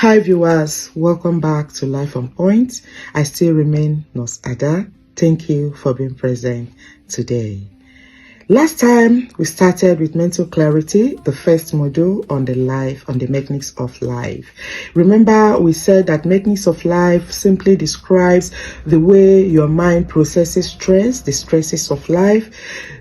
Hi viewers, welcome back to Life on Point. I still remain Nurse Ada. Thank you for being present today. Last time we started with mental clarity, the first module on the mechanics of life. Remember, we said that mechanics of life simply describes the way your mind processes stress, the stresses of life,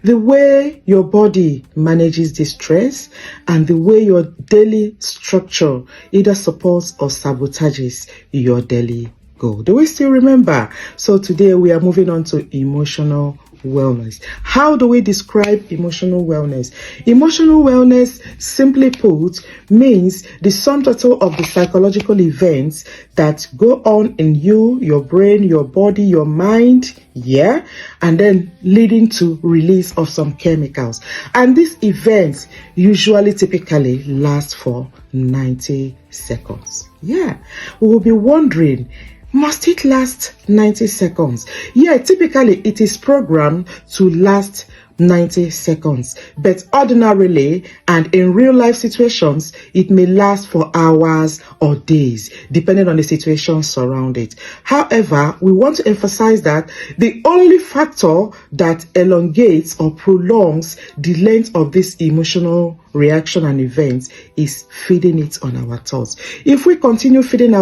the way your body manages the stress, and the way your daily structure either supports or sabotages your daily goal. Do we still remember? So today we are moving on to emotional wellness. How do we describe emotional wellness? Emotional wellness, simply put, means the sum total of the psychological events that go on in you, your brain, your body, your mind, and then leading to release of some chemicals. And these events typically last for 90 seconds. We will be wondering, must it last 90 seconds? Typically it is programmed to last 90 seconds, but ordinarily and in real life situations, it may last for hours or days, depending on the situation surrounding it. However, we want to emphasize that the only factor that elongates or prolongs the length of this emotional reaction and events is feeding it on our thoughts. If we continue feeding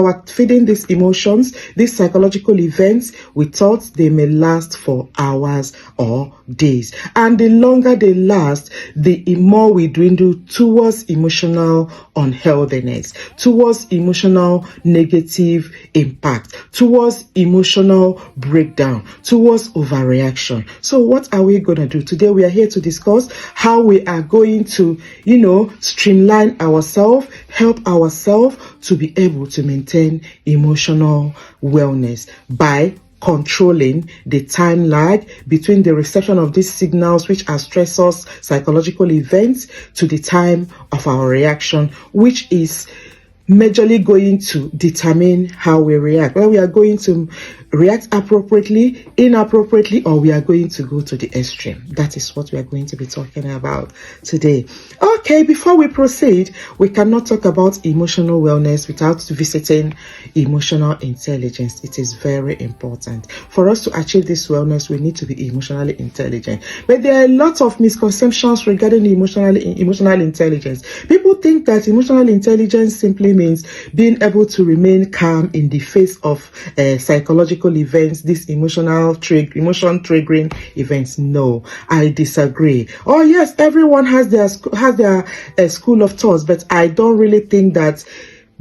these emotions, these psychological events with thoughts, they may last for hours or days. And the longer they last, the more we dwindle towards emotional unhealthiness, towards emotional negative impact, towards emotional breakdown, towards overreaction. So what are we going to do? Today we are here to discuss how we are going to streamline ourselves, help ourselves to be able to maintain emotional wellness by controlling the time lag between the reception of these signals, which are stressors, psychological events, to the time of our reaction, which is majorly going to determine how we react. Whether we are going to react appropriately, inappropriately, or we are going to go to the extreme. That is what we are going to be talking about today. Okay, before we proceed, we cannot talk about emotional wellness without visiting emotional intelligence. It is very important. For us to achieve this wellness, we need to be emotionally intelligent. But there are a lot of misconceptions regarding emotional intelligence. People think that emotional intelligence simply means being able to remain calm in the face of psychological events, these emotion triggering events. No, I disagree. Oh yes, everyone has their school of thoughts, but I don't really think that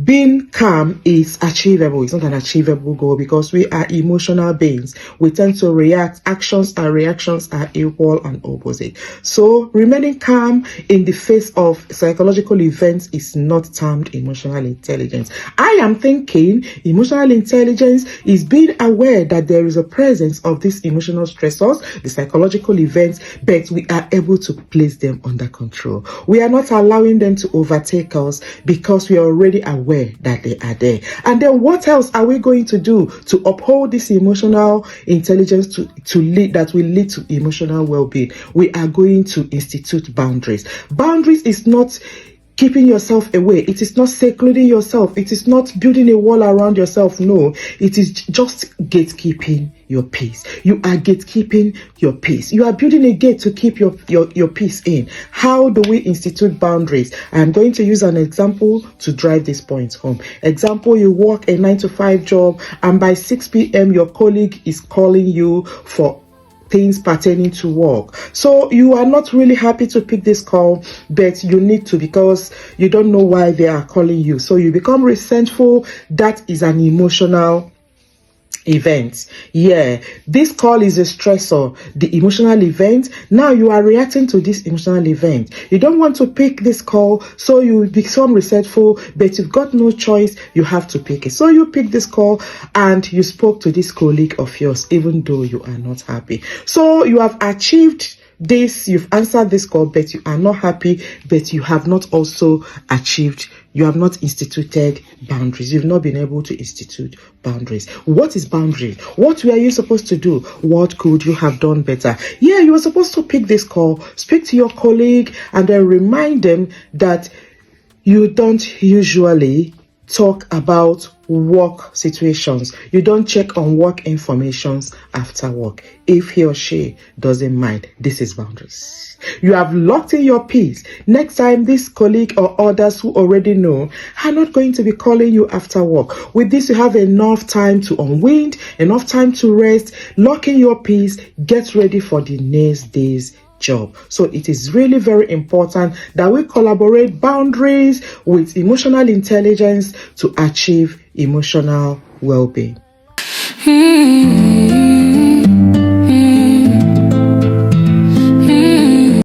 being calm is achievable. It's not an achievable goal because we are emotional beings. We tend to react. Actions and reactions are equal and opposite. So remaining calm in the face of psychological events is not termed emotional intelligence. I am thinking emotional intelligence is being aware that there is a presence of these emotional stressors, the psychological events, but we are able to place them under control. We are not allowing them to overtake us because we are already aware that they are there. And then what else are we going to do to uphold this emotional intelligence to lead that will lead to emotional well-being? We are going to institute boundaries. Boundaries is not keeping yourself away. It is not secluding yourself. It is not building a wall around yourself. No, it is just gatekeeping your peace. You are gatekeeping your peace. You are building a gate to keep your peace in. How do we institute boundaries? I am going to use an example to drive this point home. Example, you work a 9-to-5 job and by 6 p.m. your colleague is calling you for things pertaining to work. So you are not really happy to pick this call, but you need to because you don't know why they are calling you. So you become resentful. That is an emotional event. This call is a stressor, the emotional event. Now you are reacting to this emotional event. You don't want to pick this call, so you become resentful, but you've got no choice. You have to pick it. So you pick this call and you spoke to this colleague of yours, even though you are not happy. So you have achieved this, you've answered this call, but you are not happy, but you have not also achieved, you have not instituted boundaries. You've not been able to institute boundaries. What is boundary? What were you supposed to do? What could you have done better? You were supposed to pick this call, speak to your colleague, and then remind them that you don't usually talk about work situations. You don't check on work informations after work. If he or she doesn't mind, this is boundaries. You have locked in your peace. Next time, this colleague or others who already know are not going to be calling you after work. With this, you have enough time to unwind, enough time to rest, lock in your peace, get ready for the next day's job. So it is really very important that we collaborate boundaries with emotional intelligence to achieve emotional well-being.